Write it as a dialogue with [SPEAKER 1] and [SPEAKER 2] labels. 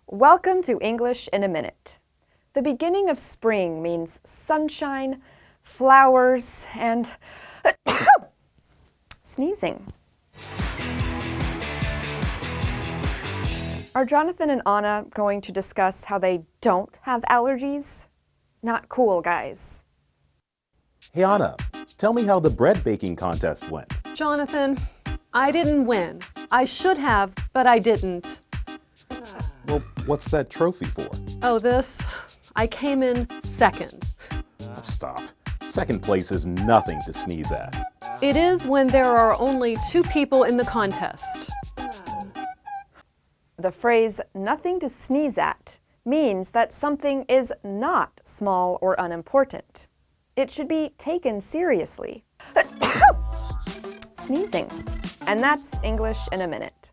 [SPEAKER 1] Welcome to English in a Minute. The beginning of spring means sunshine, flowers, and sneezing. Are Jonathan and Anna going to discuss how they don't have allergies? Not cool, guys.
[SPEAKER 2] Hey Anna, tell me how the bread baking contest went.
[SPEAKER 3] Jonathan, I didn't win. I should have, but I didn't.
[SPEAKER 2] Well, what's that trophy for?
[SPEAKER 3] Oh, this? I came in second.
[SPEAKER 2] Oh, stop. Second place is nothing to sneeze at.
[SPEAKER 3] It is when there are only 2 people in the contest.
[SPEAKER 1] The phrase nothing to sneeze at means that something is not small or unimportant. It should be taken seriously. Sneezing. And that's English in a Minute.